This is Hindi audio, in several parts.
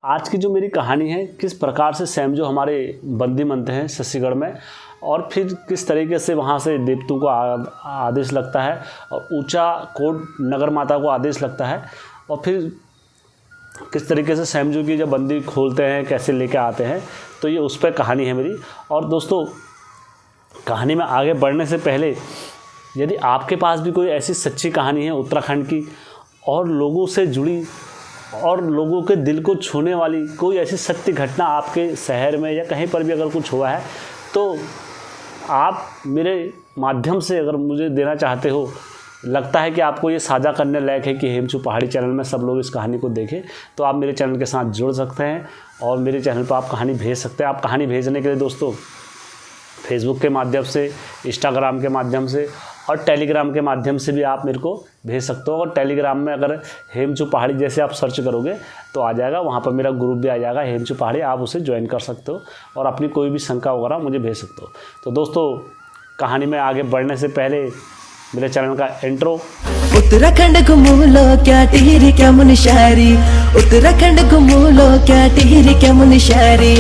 आज की जो मेरी कहानी है, किस प्रकार से सैमजो हमारे बंदी बनते हैं शशिगढ़ में, और फिर किस तरीके से वहाँ से देवतों को आदेश लगता है और ऊंचा कोट नगर माता को आदेश लगता है, और फिर किस तरीके से सैमजो की जब बंदी खोलते हैं, कैसे लेके आते हैं। तो ये उस पर कहानी है मेरी। और दोस्तों, कहानी में आगे बढ़ने से पहले यदि आपके पास भी कोई ऐसी सच्ची कहानी है उत्तराखंड की, और लोगों से जुड़ी और लोगों के दिल को छूने वाली कोई ऐसी सत्य घटना आपके शहर में या कहीं पर भी अगर कुछ हुआ है, तो आप मेरे माध्यम से अगर मुझे देना चाहते हो, लगता है कि आपको ये साझा करने लायक है कि हेमचू पहाड़ी चैनल में सब लोग इस कहानी को देखें, तो आप मेरे चैनल के साथ जुड़ सकते हैं और मेरे चैनल पर आप कहानी भेज सकते हैं। आप कहानी भेजने के लिए दोस्तों फेसबुक के माध्यम से, इंस्टाग्राम के माध्यम से और टेलीग्राम के माध्यम से भी आप मेरे को भेज सकते हो। और टेलीग्राम में अगर हेमचू पहाड़ी जैसे आप सर्च करोगे तो आ जाएगा, वहाँ पर मेरा ग्रुप भी आ जाएगा हेमचू पहाड़ी, आप उसे ज्वाइन कर सकते हो और अपनी कोई भी शंका वगैरह मुझे भेज सकते हो। तो दोस्तों, कहानी में आगे बढ़ने से पहले मेरे चैनल का इंट्रो। उत्तराखंड घूमो लो क्या टिहरी क्या मुनशारी, उत्तराखंड घूमो लो क्या टिहरी क्या मुनशारी,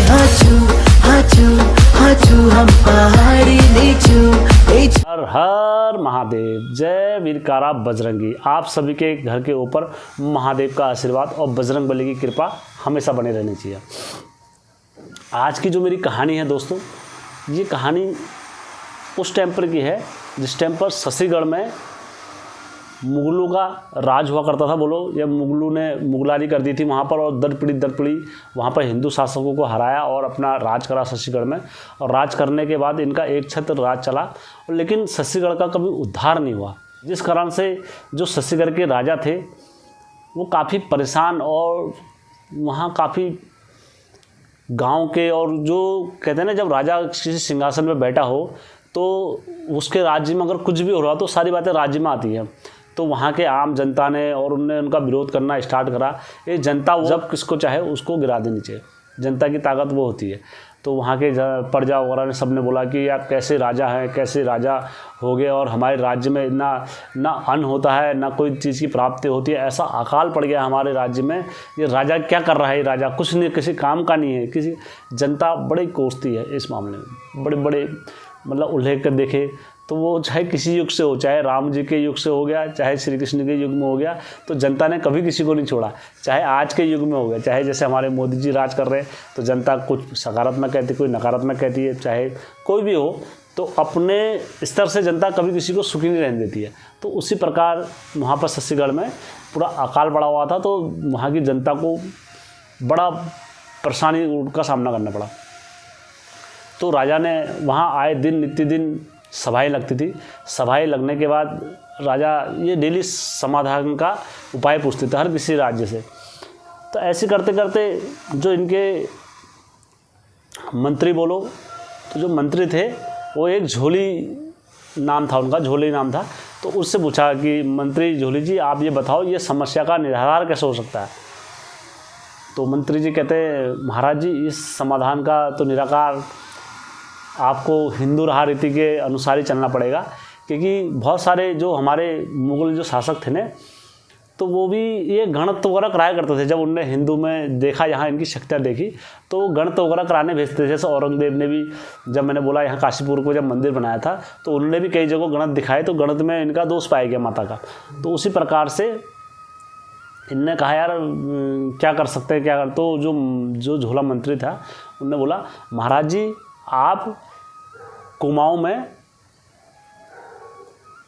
हाचू हम पहाड़ी नीचू। हर हर महादेव, जय वीरकारा बजरंगी। आप सभी के घर के ऊपर महादेव का आशीर्वाद और बजरंग बली की कृपा हमेशा बनी रहनी चाहिए। आज की जो मेरी कहानी है दोस्तों, ये कहानी उस टाइम पर की है जिस टाइम पर शशिगढ़ में मुगलों का राज हुआ करता था। बोलो, या मुगलों ने मुगलारी कर दी थी वहाँ पर, और दर पीढ़ी वहाँ पर हिंदू शासकों को हराया और अपना राज करा शशिगढ़ में। और राज करने के बाद इनका एक छत्र राज चला, लेकिन शशिगढ़ का कभी उद्धार नहीं हुआ, जिस कारण से जो शशिगढ़ के राजा थे वो काफ़ी परेशान, और वहाँ काफ़ी गांव के, और जो कहते हैं ना, जब राजा किसी सिंहासन पर बैठा हो तो उसके राज्य में अगर कुछ भी हो रहा तो सारी बातें राज्य में आती हैं। तो वहाँ के आम जनता ने और उनने उनका विरोध करना स्टार्ट करा। ये जनता जब किसको चाहे उसको गिरा देनी चाहिए, जनता की ताकत वो होती है। तो वहाँ के प्रजा वगैरह ने सब ने बोला कि यार कैसे राजा हैं, कैसे राजा हो गए, और हमारे राज्य में ना अन्न होता है, ना कोई चीज़ की प्राप्ति होती है, ऐसा अकाल पड़ गया हमारे राज्य में। ये राजा क्या कर रहा है, ये राजा कुछ नहीं, किसी काम का नहीं है। किसी जनता बड़ी कोसती है इस मामले में, बड़े मतलब उल्लेख कर देखे तो वो चाहे किसी युग से हो, चाहे राम जी के युग से हो गया, चाहे श्री कृष्ण के युग में हो गया, तो जनता ने कभी किसी को नहीं छोड़ा। चाहे आज के युग में हो गया, चाहे जैसे हमारे मोदी जी राज कर रहे हैं तो जनता कुछ सकारात्मक कहती है, कोई नकारात्मक कहती है, चाहे कोई भी हो, तो अपने स्तर से जनता कभी किसी को सुखी नहीं रहने देती है। तो उसी प्रकार वहाँ पर शशिगढ़ में पूरा अकाल पड़ा हुआ था, तो वहाँ की जनता को बड़ा परेशानी का सामना करना पड़ा। तो राजा ने वहाँ आए दिन नित्य दिन सभाएं लगती थी। सभाएं लगने के बाद राजा ये डेली समाधान का उपाय पूछते थे हर किसी राज्य से। तो ऐसे करते करते जो इनके मंत्री बोलो, तो जो मंत्री थे वो एक झोली नाम था उनका, झोली नाम था। तो उससे पूछा कि मंत्री झोली जी, आप ये बताओ ये समस्या का निराधार कैसे हो सकता है। तो मंत्री जी कहते हैं, महाराज जी इस समाधान का तो निराकार आपको हिंदू राह रीति के अनुसार ही चलना पड़ेगा, क्योंकि बहुत सारे जो हमारे मुगल जो शासक थे ना, तो वो भी ये गणित वगैरह कराया करते थे। जब उनने हिंदू में देखा, यहाँ इनकी शक्तियाँ देखी, तो वो गणित वगैरह कराने भेजते थे। जैसे औरंगजेब ने भी, जब मैंने बोला यहाँ काशीपुर को जब मंदिर बनाया था, तो उन्होंने भी कई जगह गणित दिखाए, तो गणित में इनका दोष पाया गया माता का। तो उसी प्रकार से इनने कहा यार क्या कर सकते हैं, क्या कर। तो जो झोला मंत्री था उनने बोला, महाराज जी आप कुमाऊं में,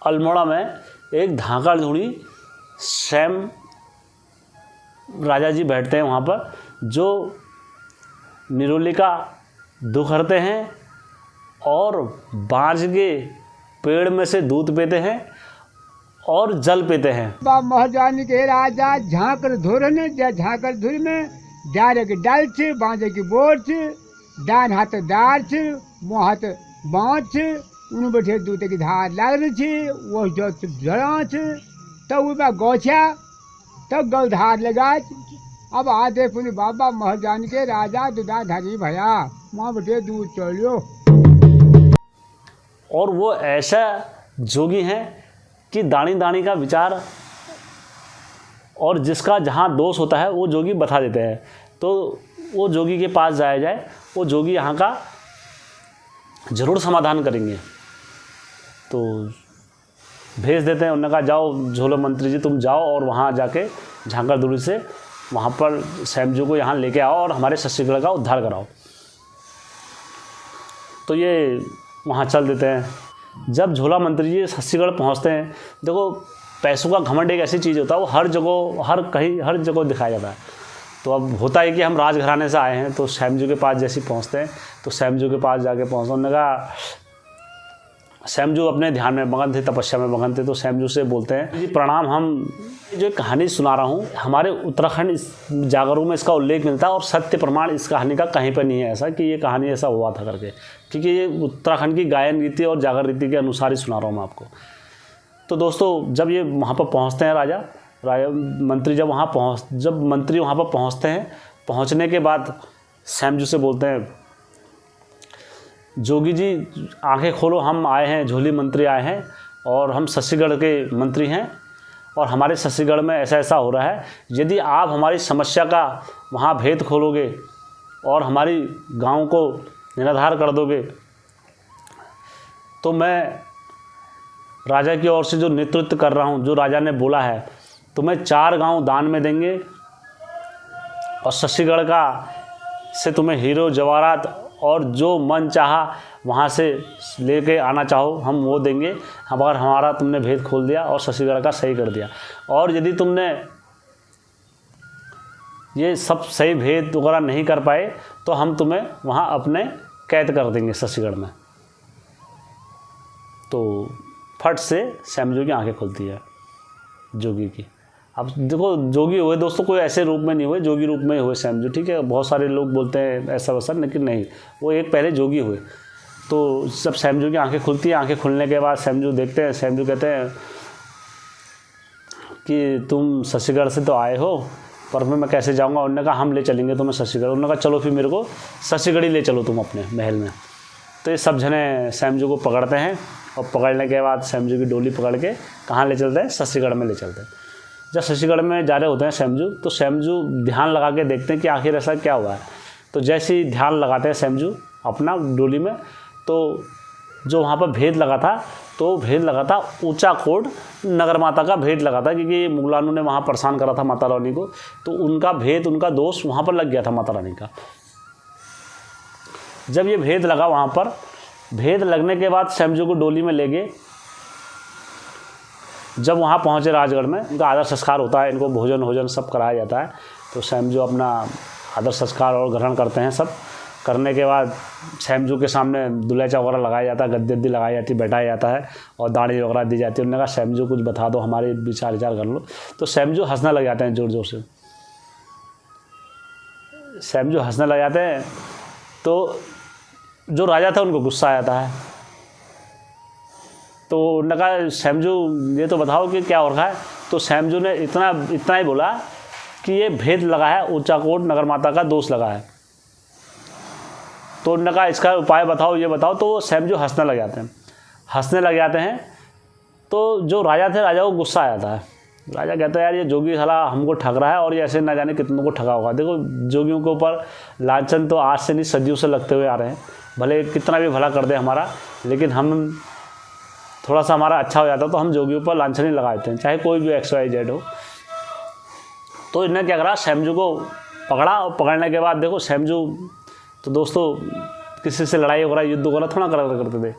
अल्मोड़ा में एक धाकड़ धुनी सैम राजा जी बैठते हैं वहाँ पर, जो निरोली का दुख हरते हैं और बांज के पेड़ में से दूध पीते हैं और जल पीते हैं। महाजानी के राजा झांकर धुरन, झांकर धुर में डारे के डाल छे, बांजे की बोर छे, डान हाथ दार छे, मुँह हाथ बाँच, उन बैठे दूध की धार लागल छे, वो जो जड़ा छे, तब वो गौछा, तब गौ धार लगा। अब आते पुनी बाबा महाजानी के राजा दुदा धारी भया, वहाँ बैठे दूध चलियो। और वो ऐसा जोगी हैं कि दानी दानी का विचार और जिसका जहाँ दोष होता है वो जोगी बता देते हैं। तो वो जोगी के पास जाया जाए, वो जोगी यहाँ का ज़रूर समाधान करेंगे। तो भेज देते हैं, उन्होंने कहा जाओ झोला मंत्री जी तुम जाओ और वहाँ जाके झांकर दूरी से वहाँ पर सैमजू को यहाँ लेके आओ और हमारे शशिगढ़ का उद्धार कराओ। तो ये वहाँ चल देते हैं। जब झोला मंत्री जी शशिगढ़ पहुँचते हैं, देखो पैसों का घमंड एक ऐसी चीज़ होता है, वो हर जगह हर जगह दिखाया जाता है। तो अब होता है कि हम राजघराने से आए हैं, तो सैमजू के पास जैसे पहुँचते हैं, तो सैमजू के पास जाके पहुँचते, उन्होंने कहा सैमजू अपने ध्यान में मगन थे, तपस्या में मगन थे। तो सैमजू से बोलते हैं जी प्रणाम, हम जो कहानी सुना रहा हूँ हमारे उत्तराखंड इस जागरों में इसका उल्लेख मिलता है और सत्य प्रमाण इस कहानी का कहीं पर नहीं है ऐसा कि ये कहानी ऐसा हुआ था करके, क्योंकि ये उत्तराखंड की गायन रीति और जागर रीति के अनुसार ही सुना रहा हूँ मैं आपको। तो दोस्तों जब ये वहाँ पर पहुँचते हैं मंत्री जब मंत्री वहाँ पर पहुँचते हैं, पहुँचने के बाद सैमजू से बोलते हैं जोगी जी आंखें खोलो, हम आए हैं, झोली मंत्री आए हैं और हम शशिगढ़ के मंत्री हैं और हमारे शशिगढ़ में ऐसा ऐसा हो रहा है, यदि आप हमारी समस्या का वहाँ भेद खोलोगे और हमारी गांव को निराधार कर दोगे तो मैं राजा की ओर से जो नेतृत्व कर रहा हूँ, जो राजा ने बोला है, तो मैं 4 गांव दान में देंगे और शशिगढ़ का से तुम्हें हीरो जवाहरात और जो मन चाहा वहाँ से लेके आना चाहो हम वो देंगे, अगर हमारा तुमने भेद खोल दिया और शशिगढ़ का सही कर दिया। और यदि तुमने ये सब सही भेद वगैरह नहीं कर पाए तो हम तुम्हें वहाँ अपने कैद कर देंगे शशिगढ़ में। तो फट से सैमजू की आंखें खुलती है जोगी की। अब देखो जोगी हुए दोस्तों, कोई ऐसे रूप में नहीं हुए, जोगी रूप में हुए सैमजू, ठीक है। बहुत सारे लोग बोलते हैं ऐसा वैसा, लेकिन नहीं, वो एक पहले जोगी हुए। तो जब सैमजू की आंखें खुलती हैं, आंखें खुलने के बाद सैमजू देखते हैं, सैमजू कहते हैं कि तुम शशिगढ़ से तो आए हो पर मैं कैसे जाऊँगा। उन्होंने कहा हम ले चलेंगे तुम्हें शशिगढ़। उन्होंने कहा चलो फिर मेरे को शशिगढ़ ही ले चलो तुम अपने महल में। तो ये सब जने सैमजू को पकड़ते हैं और पकड़ने के बाद सैमजू की डोली पकड़ के कहाँ ले चलते हैं, शशिगढ़ में ले चलते हैं। जब शशिगढ़ में जा रहे होते हैं सैमजू, तो सैमजू ध्यान लगा के देखते हैं कि आखिर ऐसा क्या हुआ है। तो जैसे ही ध्यान लगाते हैं सैमजू अपना डोली में, तो जो वहाँ पर भेद लगा था, तो भेद लगा था ऊंचाकोट नगर माता का भेद लगा था, क्योंकि मुगलानों ने वहाँ परेशान करा था माता रानी को, तो उनका भेद, उनका दोष वहाँ पर लग गया था माता रानी का। जब ये भेद लगा वहाँ पर, भेद लगने के बाद सैमजू को डोली में ले गए। जब वहाँ पहुँचे राजगढ़ में, इनका आदर संस्कार होता है, इनको भोजन सब कराया जाता है। तो सैमजू अपना आदर संस्कार और ग्रहण करते हैं। सब करने के बाद सैमजू के सामने दुलैचा वगैरह लगाया जाता है, गद्दी लगाई जाती है, बैठाया जाता है और दाढ़ी वगैरह दी जाती है। उन्होंने कहा सैमजू कुछ बता दो, हमारे विचार कर लो। तो सैमजू हंसने लग जाते हैं ज़ोर ज़ोर से। सैमजू हंसने लग जाते हैं तो जो राजा था उनको गुस्सा आ जाता है। तो उन्होंने कहा सैमजू ये तो बताओ कि क्या हो रहा है। तो सैमजू ने इतना ही बोला कि ये भेद लगा है, ऊंचाकोट नगर माता का दोष लगा है। तो उन्होंने कहा इसका उपाय बताओ, ये बताओ। तो सैमजू हंसने लग जाते हैं। तो जो राजा थे, राजा को गुस्सा आ जाता है। राजा कहता है यार ये जोगी साला हमको ठग रहा है और ये ऐसे ना जाने कितनों को ठगा होगा। देखो जोगियों के ऊपर लांछन तो आज से नहीं सदियों से लगते हुए आ रहे हैं। भले कितना भी भला कर दे हमारा, लेकिन हम थोड़ा सा हमारा अच्छा हो जाता तो हम जोगियों पर लांछन ही लगा देते हैं, चाहे कोई भी XYZ हो। तो इन्होंने क्या करा, सैमजू को पकड़ा और पकड़ने के बाद देखो सैमजू तो दोस्तों किसी से लड़ाई वगैरह युद्ध वगैरह थोड़ा करते थे।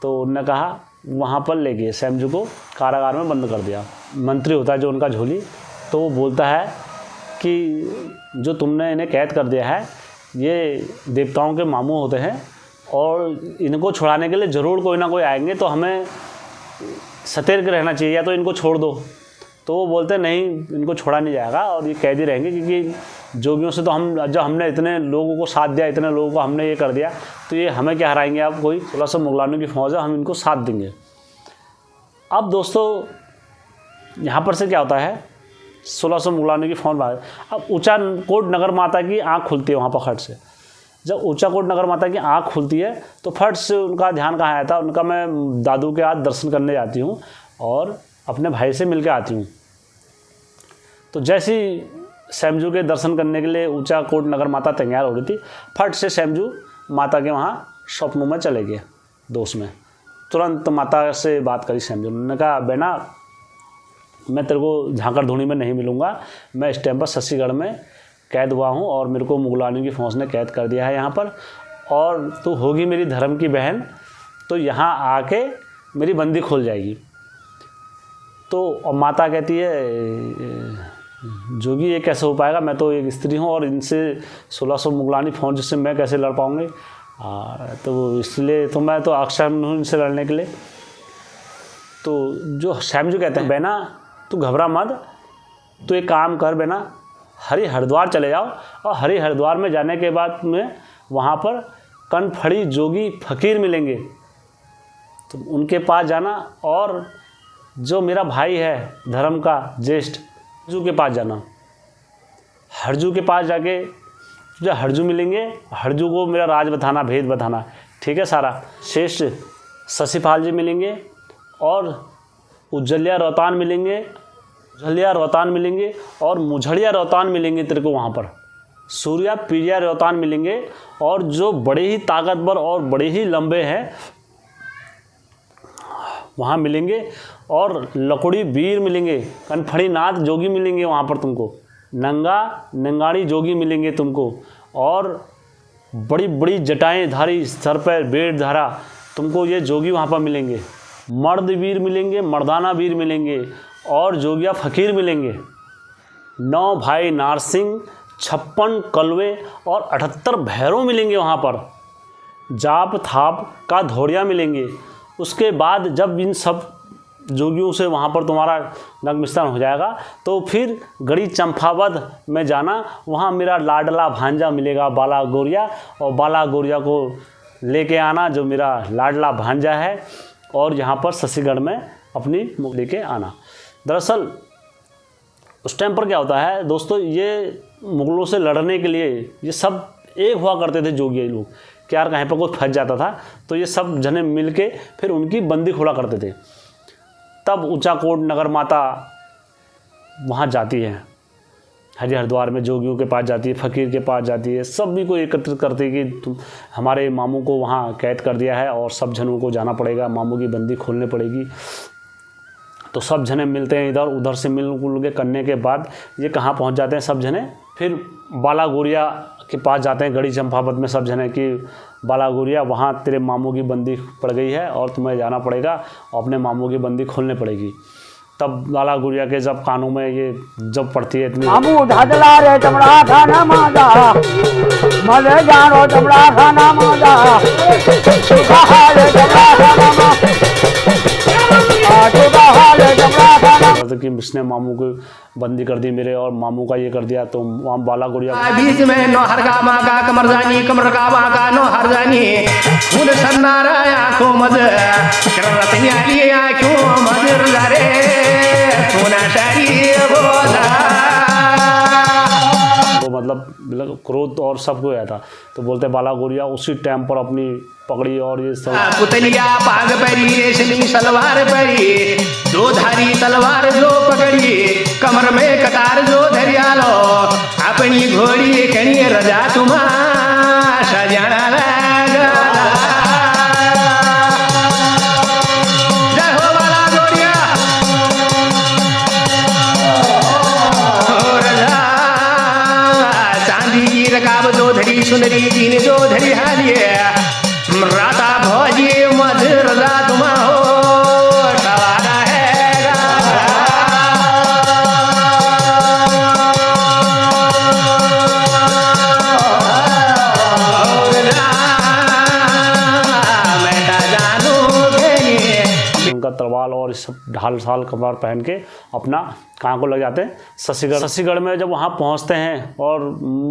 तो उन्होंने कहा वहाँ पर ले गए सैमजू को, कारागार में बंद कर दिया। मंत्री होता है जो उनका झोली, तो वो बोलता है कि जो तुमने इन्हें कैद कर दिया है ये देवताओं के मामू होते हैं और इनको छुड़ाने के लिए ज़रूर कोई ना कोई आएंगे, तो हमें सतर्क रहना चाहिए, या तो इनको छोड़ दो। तो वो बोलते नहीं इनको छोड़ा नहीं जाएगा और ये कैदी रहेंगे, क्योंकि जोगियों से तो हमने इतने लोगों को साथ दिया, इतने लोगों को हमने ये कर दिया, तो ये हमें क्या हराएंगे। आप कोई 1600 मुगलानों की फौज है, हम इनको साथ देंगे। अब दोस्तों यहाँ पर से क्या होता है, 1600 मुगलानों की फौज। अब ऊंचाकोट नगर माता की आँख खुलती है वहाँ पर खट से। जब ऊंचाकोट नगर माता की आँख खुलती है तो फट से उनका ध्यान कहाँ आया था, उनका मैं दादू के हाथ दर्शन करने जाती हूँ और अपने भाई से मिल के आती हूँ। तो जैसी शैमजू के दर्शन करने के लिए ऊंचा कोट नगर माता तैयार हो रही थी। फट से शैमजू माता के वहाँ स्वप्नों में चले गए दोस्त में। तुरंत माता से बात करी शैमजू ने, कहा बेना मैं तेरे को झांकर धूनी में नहीं मिलूँगा, मैं इस टाइम पर शशिगढ़ में कैद हुआ हूँ और मेरे को मुगलानी की फौज ने कैद कर दिया है यहाँ पर, और तू होगी मेरी धर्म की बहन तो यहाँ आके मेरी बंदी खुल जाएगी। तो और माता कहती है जोगी ये कैसे हो पाएगा, मैं तो एक स्त्री हूँ और इनसे 1600 मुगलानी फौज से मैं कैसे लड़ पाऊँगी, तो इसलिए तो मैं तो अक्षम हूँ इनसे लड़ने के लिए। तो जो शैमजू कहते हैं बेना तू घबरा मत, तो एक काम कर बेना, हरि हरिद्वार चले जाओ और हरि हरिद्वार में जाने के बाद में वहाँ पर कनफड़ी जोगी फ़कीर मिलेंगे, तो उनके पास जाना और जो मेरा भाई है धर्म का ज्येष्ठ हरजू के पास जाना। हरजू के पास जाके जो हरजू मिलेंगे, हरजू को मेरा राज बताना, भेद बताना, ठीक है सारा। श्रेष्ठ शशिपाल जी मिलेंगे और उज्जलिया रोहतान मिलेंगे, और मुझड़िया रोहतान मिलेंगे तेरे को वहाँ पर। सूर्या पीरिया रोहतान मिलेंगे और जो बड़े ही ताकतवर और बड़े ही लंबे हैं वहाँ मिलेंगे, और लकुड़ी वीर मिलेंगे, कनफड़ी नाथ जोगी मिलेंगे वहाँ पर तुमको, नंगाड़ी जोगी मिलेंगे तुमको, और बड़ी बड़ी जटाएँ धारी सर पर बेड़ धारा तुमको ये जोगी वहाँ पर मिलेंगे। मर्द वीर मिलेंगे, मर्दाना वीर मिलेंगे और जोगिया फ़कीर मिलेंगे। 9 भाई नारसिंह, 56 कलवे और 78 भैरव मिलेंगे वहाँ पर। जाप थाप का धोड़िया मिलेंगे। उसके बाद जब इन सब जोगियों से वहाँ पर तुम्हारा नग मिश्रण हो जाएगा तो फिर गढ़ी चंपावत में जाना, वहाँ मेरा लाडला भांजा मिलेगा बाला गौरिया, और बाला गौरिया को लेके आना जो मेरा लाडला भांजा है, और यहाँ पर शशिगढ़ में अपनी मुख लेके आना। दरअसल उस टाइम पर क्या होता है दोस्तों, ये मुगलों से लड़ने के लिए ये सब एक हुआ करते थे जोगी लोग, कि यार कहीं पर कोई फंस जाता था तो ये सब जने मिल के फिर उनकी बंदी खोला करते थे। तब ऊंचा कोट नगर माता वहाँ जाती है, हरि हरिद्वार में जोगियों के पास जाती है, फ़कीर के पास जाती है, सभी को एकत्रित करती है कि तुम हमारे मामू को वहाँ कैद कर दिया है और सब जनों को जाना पड़ेगा, मामू की बंदी खोलनी पड़ेगी। तो सब जने मिलते हैं इधर उधर से मिल के करने के बाद ये कहाँ पहुँच जाते हैं सब जने, फिर बाला गौरिया के पास जाते हैं गढ़ी चंपावत में सब जने कि बाला गौरिया वहाँ तेरे मामू की बंदी पड़ गई है और तुम्हें जाना पड़ेगा और अपने मामू की बंदी खोलनी पड़ेगी। तब बाला गौरिया के जब कानों में ये जब पड़ती है इतनी मामू ढाडला रे चमड़ा खाना मादा मले जानो चमड़ा खाना मादा कि इसने मामू को बंदी कर दी मेरे और मामू का ये कर दिया, तो वहाँ बाला गौरिया बीच में नो हर का माँ का कमर जानी कमर का माँ का नो हर जानी फूल सन्नारा आँखों मज रतनिया लिए आँखों मजर रे सोना शारी वो मतलब क्रोध और सब हो था। तो बोलते बाला गौरिया उसी टाइम पर अपनी पकड़ी और ये सब पुतलिया पाग परी रेशमी सलवार परी दो धारी तलवार जो पकड़ी कमर में कतार जो धरिया लो अपनी घोड़ी कणी रजा तुम्हा सजाना लगा। जय हो बाला गौरिया रजा चांदी की रकाब जो धरी सुंदरी दीन जो धरी हालिए राता भोजी मधुर रजा तुम्हा हो सवारा है मैं जानू उनका तलवार और सब ढाल साल कपड़ा पहन के अपना कहाँ को लग जाते हैं शशिगढ़ में जब वहाँ पहुँचते हैं और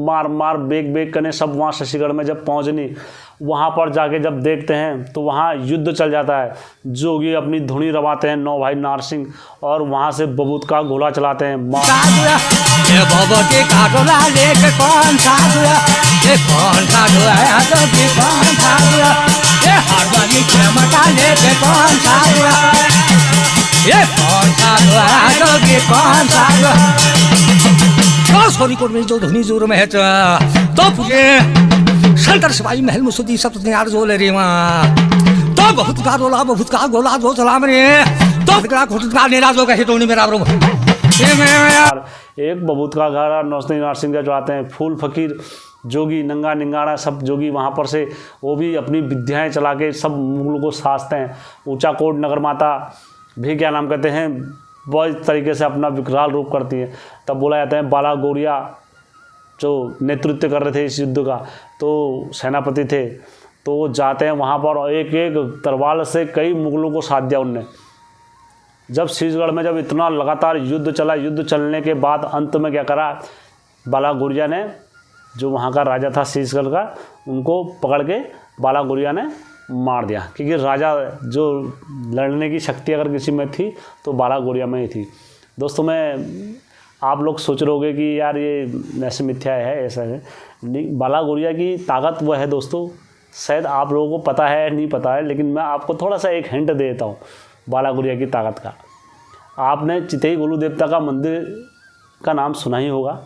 मार मार बेग बेग करने सब वहाँ शशिगढ़ में जब पहुँचनी वहाँ पर जाके जब देखते हैं तो वहाँ युद्ध चल जाता है। जोगी अपनी धुनी रवाते हैं 9 भाई नारसिंह और वहाँ से बबूत का गोला चलाते हैं। ये कौन सा द्वार ये कौन सा सोरी कोट में जो धुनी जोर में है तो पूजे शंकर शिवाजी महल मुसुदी सब यार जो ले रे मां तो बहुत का गोला जो चला मरे तो बिगड़ा घुट का नेरा जो कहे टोनी मेरा बरो यार एक बबूत का घर नौसनी नारसिंह जो आते हैं, फूल फकीर जोगी नंगा निंगाड़ा सब जोगी वहाँ पर से वो भी अपनी विद्याएं चला के सब मुगलों को साजते हैं। ऊंचा कोट नगर माता भी क्या नाम कहते हैं बहुत तरीके से अपना विकराल रूप करती है। तब बोला जाता है बाला गौरिया जो नेतृत्व कर रहे थे इस युद्ध का, तो सेनापति थे, तो वो जाते हैं वहाँ पर और एक एक तलवार से कई मुगलों को साध दिया उनने। जब शीशगढ़ में जब इतना लगातार युद्ध चला, युद्ध चलने के बाद अंत में क्या करा, बाला गौरिया ने जो वहाँ का राजा था शीशगढ़ का, उनको पकड़ के बाला गौरिया ने मार दिया। क्योंकि राजा जो लड़ने की शक्ति अगर किसी में थी तो बाला गौरिया में ही थी। दोस्तों मैं आप लोग सोच रहे होंगे कि यार ये ऐसे मिथ्या है, ऐसा है नहीं। बाला गौरिया की ताकत वह है दोस्तों, शायद आप लोगों को पता है नहीं पता है, लेकिन मैं आपको थोड़ा सा एक हिंट दे देता हूँ बाला गौरिया की ताकत का। आपने चितई गोलू देवता का मंदिर का नाम सुना ही होगा।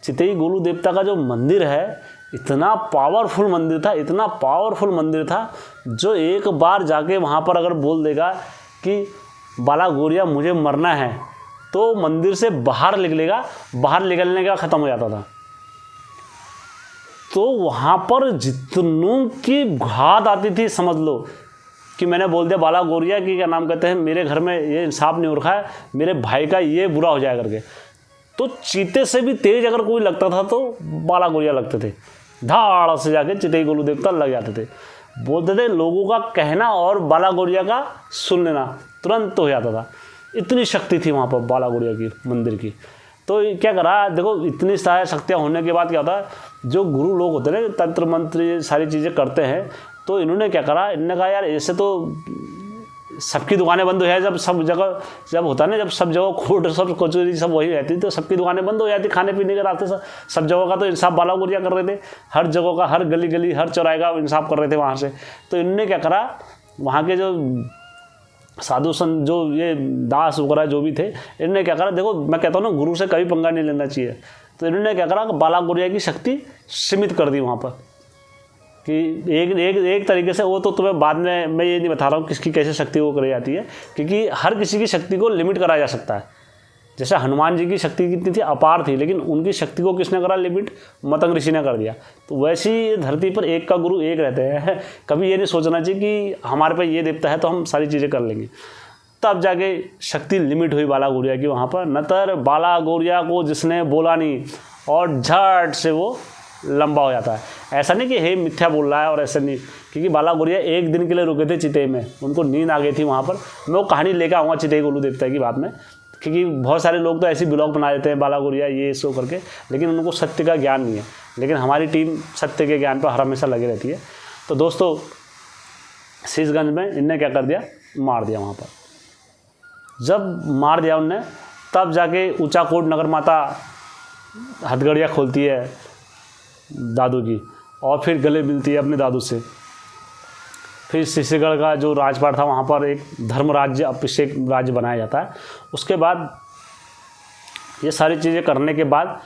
चितई गोलू देवता का जो मंदिर है इतना पावरफुल मंदिर था, इतना पावरफुल मंदिर था, जो एक बार जाके वहाँ पर अगर बोल देगा कि बाला गौरिया मुझे मरना है तो मंदिर से बाहर निकलेगा, बाहर निकलने का ख़त्म हो जाता था। तो वहाँ पर जितनों की घात आती थी, समझ लो कि मैंने बोल दिया बाला गौरिया की क्या नाम कहते हैं मेरे घर में ये इंसाफ नहीं हो रखा है, मेरे भाई का ये बुरा हो जाए करके, तो चीते से भी तेज अगर कोई लगता था तो बाला गौरिया लगते थे। धाड़ से जाके चितई गोलू देवता लग जाते थे। बोलते थे लोगों का कहना और बाला गौरिया का सुन लेना तुरंत हो जाता था। इतनी शक्ति थी वहाँ पर बाला गौरिया की मंदिर की। तो क्या करा, देखो इतनी सारी शक्तियाँ होने के बाद क्या होता है, जो गुरु लोग होते हैं ना तंत्र मंत्र ये सारी चीज़ें करते हैं, तो इन्होंने क्या करा, इन्होंने कहा यार ऐसे तो सबकी दुकानें बंद हो जाए, जब सब जगह जब होता है ना, जब सब जगह कोर्ट सब कचौरी सब वही रहती तो सबकी दुकानें बंद हो जाती, खाने पीने के रास्ते सब जगह का तो इंसाफ बाला गौरिया कर रहे थे। हर जगह का, हर गली गली, हर चौराहे का इंसाफ कर रहे थे वहाँ से। तो इन्होंने क्या करा, वहाँ के जो साधु संत जो ये दास वगैरह जो भी थे, इन्होंने क्या करा, देखो मैं कहता हूँ ना गुरु से कभी पंगा नहीं लेना चाहिए। तो इन्होंने क्या करा, बाला गौरिया की शक्ति सीमित कर दी वहाँ पर कि एक तरीके से। वो तो तुम्हें बाद में मैं ये नहीं बता रहा हूँ किसकी कैसे शक्ति वो करी जाती है, क्योंकि हर किसी की शक्ति को लिमिट करा जा सकता है। जैसे हनुमान जी की शक्ति कितनी थी, अपार थी, लेकिन उनकी शक्ति को किसने करा लिमिट, मतंग ऋषि ने कर दिया। तो वैसे ही धरती पर एक का गुरु एक रहते हैं। कभी ये नहीं सोचना चाहिए कि हमारे पे ये देवता है तो हम सारी चीज़ें कर लेंगे। तब जाके शक्ति लिमिट हुई बाला गौरिया की वहाँ पर। नतर बाला गौरिया को जिसने बोला नहीं और झट से वो लंबा हो जाता है। ऐसा नहीं कि हे मिथ्या बोल रहा है और ऐसा नहीं, क्योंकि बाला गौरिया एक दिन के लिए रुके थे चितई में, उनको नींद आ गई थी वहाँ पर। मैं वो कहानी लेकर आऊँगा चितई गोलू देवता की बात में, क्योंकि बहुत सारे लोग तो ऐसी ब्लॉग बना देते हैं बाला गौरिया ये शो करके, लेकिन उनको सत्य का ज्ञान नहीं है। लेकिन हमारी टीम सत्य के ज्ञान पर हर हमेशा लगी रहती है। तो दोस्तों शीशगंज में इनने क्या कर दिया, मार दिया वहाँ पर। जब मार दिया उनने, तब जाके ऊंचा कोट नगर माता हथगड़िया खोलती है दादू की, और फिर गले मिलती है अपने दादू से। फिर शीशगढ़ का जो राजपाट था वहाँ पर एक धर्म राज्य, अभिषेक राज्य बनाया जाता है। उसके बाद ये सारी चीज़ें करने के बाद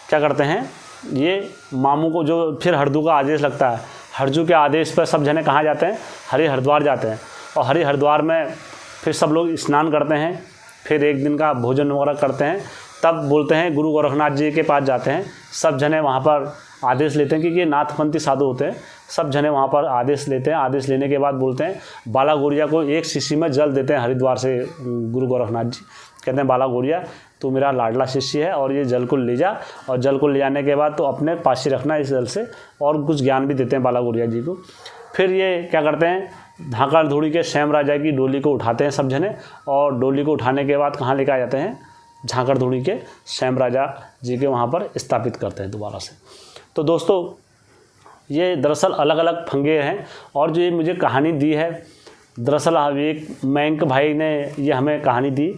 क्या करते हैं, ये मामू को जो फिर हरदू का आदेश लगता है, हरजू के आदेश पर सब जने कहाँ जाते हैं, हरि हरिद्वार जाते हैं। और हरि हरिद्वार में फिर सब लोग स्नान करते हैं, फिर एक दिन का भोजन वगैरह करते हैं। तब बोलते हैं गुरु गोरखनाथ जी के पास जाते हैं, सब जने वहाँ पर आदेश लेते हैं, क्योंकि ये नाथपंथी साधु होते हैं। सब जने वहाँ पर आदेश लेते हैं। आदेश लेने के बाद बोलते हैं बाला गौरिया को एक शीशी में जल देते हैं हरिद्वार से गुरु गोरखनाथ जी। कहते हैं बाला गौरिया तू मेरा लाडला शिष्य है और ये जल को ले जा, और जल को ले जाने के बाद तो अपने पास ही रखना इस जल से, और कुछ ज्ञान भी देते हैं बाला गौरिया जी को। फिर ये क्या करते हैं, धाकड़ धूड़ी के श्याम राजा की डोली को उठाते हैं सब जने, और डोली को उठाने के बाद कहाँ लेकर आ जाते हैं, झाकड़ धूड़ी के श्याम राजा जी के वहाँ पर स्थापित करते हैं दोबारा से। तो दोस्तों ये दरअसल अलग अलग फंगे हैं, और जो ये मुझे कहानी दी है दरअसल एक मयंक भाई ने ये हमें कहानी दी,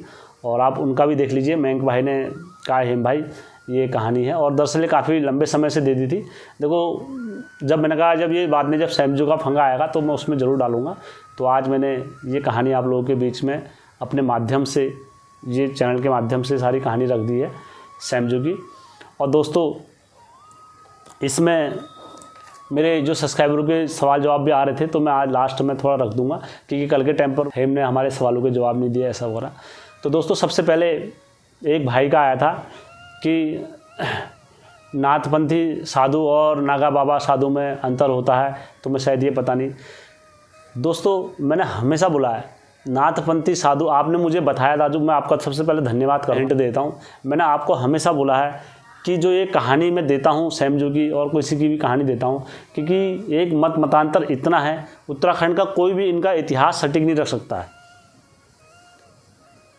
और आप उनका भी देख लीजिए। मयंक भाई ने कहा हेम भाई ये कहानी है, और दरअसल ये काफ़ी लंबे समय से दे दी थी। देखो जब मैंने कहा जब ये बाद में जब सैमजू का फंगा आएगा तो मैं उसमें ज़रूर डालूँगा, तो आज मैंने ये कहानी आप लोगों के बीच में अपने माध्यम से, ये चैनल के माध्यम से सारी कहानी रख दी है सैमजू की। और दोस्तों इसमें मेरे जो सब्सक्राइबरों के सवाल जवाब भी आ रहे थे, तो मैं आज लास्ट में थोड़ा रख दूंगा, क्योंकि कल के टाइम पर हेम ने हमारे सवालों के जवाब नहीं दिए, ऐसा हो रहा। तो दोस्तों सबसे पहले एक भाई का आया था कि नाथपंथी साधु और नागा बाबा साधु में अंतर होता है, तो मैं शायद ये पता नहीं। दोस्तों मैंने हमेशा बोला है, नाथपंथी साधु आपने मुझे बताया था, जो मैं आपका सबसे पहले धन्यवाद का हिंट देता हूँ। मैंने आपको हमेशा बोला है कि जो ये कहानी मैं देता हूँ सैमजू की और किसी की भी कहानी देता हूँ, क्योंकि एक मतांतर इतना है, उत्तराखंड का कोई भी इनका इतिहास सटीक नहीं रख सकता है।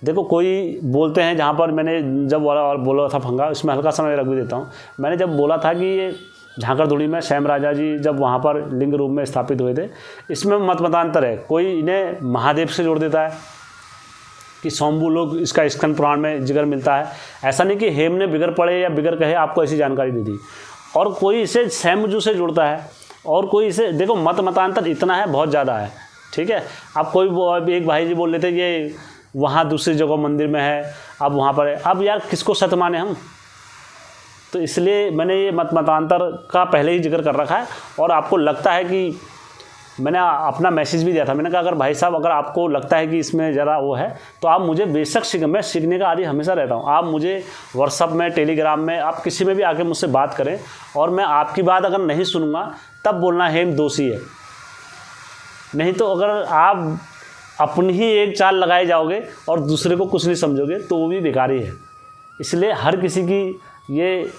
देखो कोई बोलते हैं, जहाँ पर मैंने जब बोला था फंगा, इसमें हल्का सा मैं रख भी देता हूँ। मैंने जब बोला था कि ये झांकरधुड़ी में श्याम राजा जी जब वहाँ पर लिंग रूप में स्थापित हुए थे, इसमें मतांतर है। कोई इन्हें महादेव से जोड़ देता है कि शंभू लोग, इसका स्कंद पुराण में जिक्र मिलता है। ऐसा नहीं कि हेम ने बिगड़ पड़े या बिगड़ कहे आपको ऐसी जानकारी दे दी। और कोई इसे सैमजू से जोड़ता है, और कोई इसे, देखो मतांतर इतना है, बहुत ज़्यादा है, ठीक है। अब कोई एक भाई जी बोल लेते ये वहाँ दूसरी जगह मंदिर में है, अब वहाँ पर है। अब यार किसको सत्य माने हम? तो इसलिए मैंने ये मतांतर का पहले ही जिक्र कर रखा है। और आपको लगता है कि मैंने अपना मैसेज भी दिया था, मैंने कहा अगर भाई साहब अगर आपको लगता है कि इसमें ज़रा वो है, तो आप मुझे बेशक मैं सीखने का आदि हमेशा रहता हूँ। आप मुझे व्हाट्सअप में, टेलीग्राम में, आप किसी में भी आके मुझसे बात करें, और मैं आपकी बात अगर नहीं सुनूंगा तब बोलना हेम दोषी है। नहीं तो अगर आप अपनी ही एक चाल लगाए जाओगे और दूसरे को कुछ नहीं समझोगे, तो वो भी बेकार ही है। इसलिए हर किसी की, ये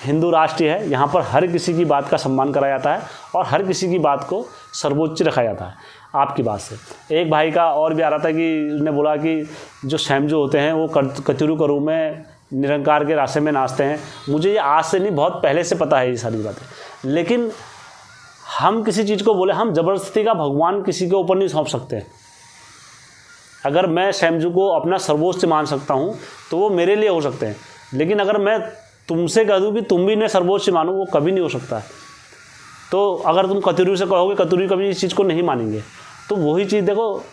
हिंदू राष्ट्र है, यहाँ पर हर किसी की बात का सम्मान करा जाता है और हर किसी की बात को सर्वोच्च रखा जाता है। आपकी बात से एक भाई का और भी आ रहा था कि उसने बोला कि जो सैमजू होते हैं वो कचरू करू में निरंकार के रास्ते में नाचते हैं। मुझे ये आज से नहीं, बहुत पहले से पता है ये सारी बातें, लेकिन हम किसी चीज़ को बोले, हम ज़बरदस्ती का भगवान किसी के ऊपर नहीं सौंप सकते। अगर मैं सैमजू को अपना सर्वोच्च मान सकता हूँ तो वो मेरे लिए हो सकते हैं, लेकिन अगर मैं तुमसे कह दूँ कि तुम भी इन्हें सर्वोच्च मानो, वो कभी नहीं हो सकता है। तो अगर तुम कतुरी से कहोगे, कतुरी कभी इस चीज़ को नहीं मानेंगे। तो वही चीज़ देखो,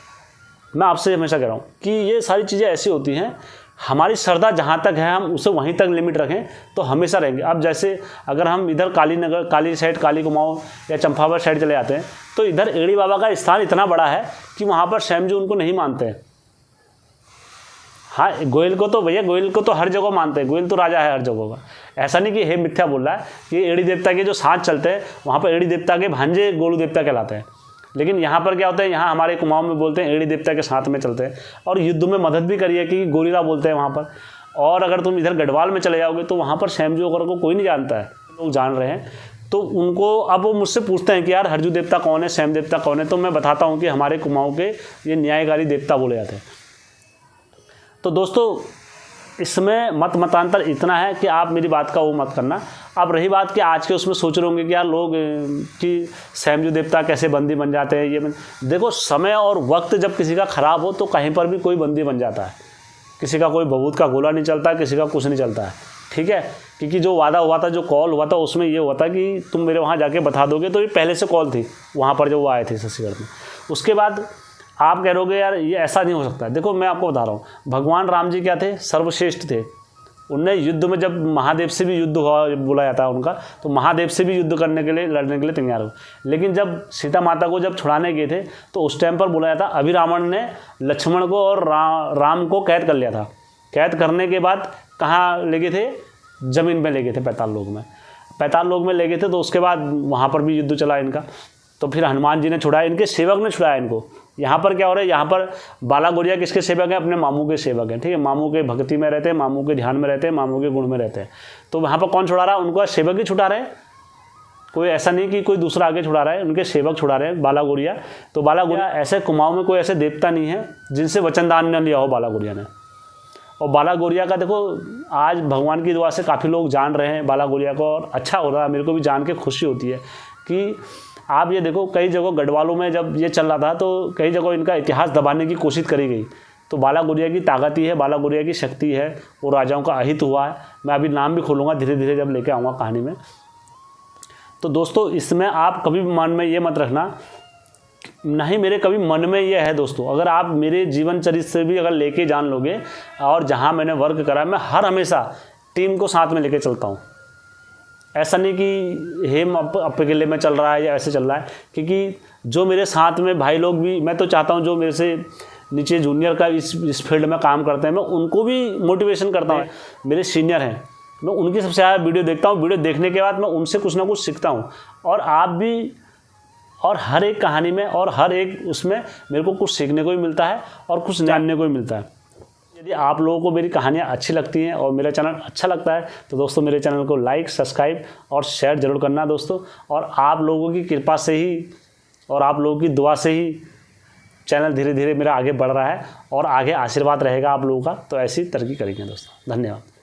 मैं आपसे हमेशा कह रहा हूँ कि ये सारी चीज़ें ऐसी होती हैं, हमारी श्रद्धा जहाँ तक है हम उसे वहीं तक लिमिट रखें तो हमेशा रहेंगे। अब जैसे अगर हम इधर कालीनगर, काली साइड, काली कुमाऊं या चंपावत साइड चले जाते हैं, तो इधर एड़ी बाबा का स्थान इतना बड़ा है कि वहाँ पर सैमजू उनको नहीं मानते हैं। हाँ, गोयल को तो भैया, गोयल को तो हर जगह मानते हैं, गोयल तो राजा है हर जगह का। ऐसा नहीं कि हे मिथ्या बोल रहा है, कि एड़ी देवता के जो साथ चलते हैं वहाँ पर एड़ी देवता के भांजे गोलू देवता कहलाते हैं। लेकिन यहाँ पर क्या होता है, यहाँ हमारे कुमाऊं में बोलते हैं एड़ी देवता के साथ में चलते हैं, और युद्ध में मदद भी करी है कि गोरीरा बोलते हैं वहाँ पर। और अगर तुम इधर गढ़वाल में चले जाओगे तो वहाँ पर सैमजू वगैरह को कोई नहीं जानता है, लोग जान रहे हैं। तो उनको अब वो मुझसे पूछते हैं कि यार हरजू देवता कौन है, सैम देवता कौन है, तो मैं बताता हूँ कि हमारे कुमाऊं के ये न्यायकारी देवता बोले जाते हैं। तो दोस्तों इसमें मतांतर इतना है कि आप मेरी बात का वो मत करना। अब रही बात कि आज के उसमें सोच रहे होंगे कि यार लोग कि सैमजू देवता कैसे बंदी बन जाते हैं, ये देखो समय और वक्त जब किसी का ख़राब हो तो कहीं पर भी कोई बंदी बन जाता है। किसी का कोई बबूत का गोला नहीं चलता, किसी का कुछ नहीं चलता है, ठीक है। क्योंकि जो वादा हुआ था, जो कॉल हुआ था, उसमें ये हुआ था कि तुम मेरे वहाँ जाके बता दोगे, तो ये पहले से कॉल थी वहाँ पर जो वो आए थे शशिगढ़ में। उसके बाद आप कह रहोगे यार ये ऐसा नहीं हो सकता। देखो मैं आपको बता रहा हूँ, भगवान राम जी क्या थे, सर्वश्रेष्ठ थे। उनने युद्ध में, जब महादेव से भी युद्ध हुआ बोला जाता है उनका, तो महादेव से भी युद्ध करने के लिए, लड़ने के लिए तैयार हो। लेकिन जब सीता माता को जब छुड़ाने गए थे तो उस टाइम पर बोला जाता, अभी रावण ने लक्ष्मण को और राम को कैद कर लिया था। कैद करने के बाद कहाँ ले गए थे, ज़मीन में ले गए थे, पैताल लोक में। पैताल लोक में ले गए थे, तो उसके बाद वहाँ पर भी युद्ध चला इनका। तो फिर हनुमान जी ने छुड़ाया, इनके सेवक ने छुड़ाया इनको। यहाँ पर क्या हो रहा है, यहाँ पर बाला गौरिया किसके सेवक हैं, अपने मामू के सेवक हैं, ठीक है। मामू के भक्ति में रहते हैं, मामू के ध्यान में रहते हैं, मामू के गुण में रहते हैं। तो वहाँ पर कौन छुड़ा रहा है उनको, सेवक ही छुड़ा रहे हैं। कोई ऐसा नहीं कि कोई दूसरा आगे छुड़ा रहा है, उनके सेवक छुड़ा रहे हैं, बाला गौरिया। तो बाला गौरिया ऐसे कुमाऊं में कोई ऐसे देवता नहीं है जिनसे वचनदान न लिया हो बाला गौरिया ने। और बाला गौरिया का देखो आज भगवान की दुआ से काफ़ी लोग जान रहे हैं बाला गौरिया को, और अच्छा हो रहा है, मेरे को भी जान के खुशी होती है कि आप ये देखो कई जगह गढ़वालों में जब ये चल रहा था तो कई जगह इनका इतिहास दबाने की कोशिश करी गई। तो बाला गौरिया की ताकत ही है, बाला गौरिया की शक्ति है, वो राजाओं का अहित हुआ है। मैं अभी नाम भी खोलूँगा धीरे धीरे जब लेके आऊँगा कहानी में। तो दोस्तों इसमें आप कभी भी मन में ये मत रखना नहीं मेरे कभी मन में ये है दोस्तों, अगर आप मेरे जीवन चरित्र से भी अगर लेके जान लोगे, और जहाँ मैंने वर्क करा मैं हर हमेशा टीम को साथ में लेके चलता हूँ। ऐसा नहीं कि हेम अकेले में चल रहा है या ऐसे चल रहा है, क्योंकि जो मेरे साथ में भाई लोग भी, मैं तो चाहता हूँ जो मेरे से नीचे जूनियर का इस फील्ड में काम करते हैं, मैं उनको भी मोटिवेशन करता हूँ। मेरे सीनियर हैं, मैं उनकी सबसे ज़्यादा वीडियो देखता हूँ, वीडियो देखने के बाद मैं उनसे कुछ ना कुछ सीखता हूँ। और आप भी, और हर एक कहानी में और हर एक उसमें मेरे को कुछ सीखने को भी मिलता है और कुछ जानने को भी मिलता है। यदि आप लोगों को मेरी कहानियाँ अच्छी लगती हैं और मेरा चैनल अच्छा लगता है तो दोस्तों मेरे चैनल को लाइक, सब्सक्राइब और शेयर ज़रूर करना दोस्तों। और आप लोगों की कृपा से ही और आप लोगों की दुआ से ही चैनल धीरे धीरे मेरा आगे बढ़ रहा है और आगे आशीर्वाद रहेगा आप लोगों का, तो ऐसी तरक्की करेंगे दोस्तों। धन्यवाद।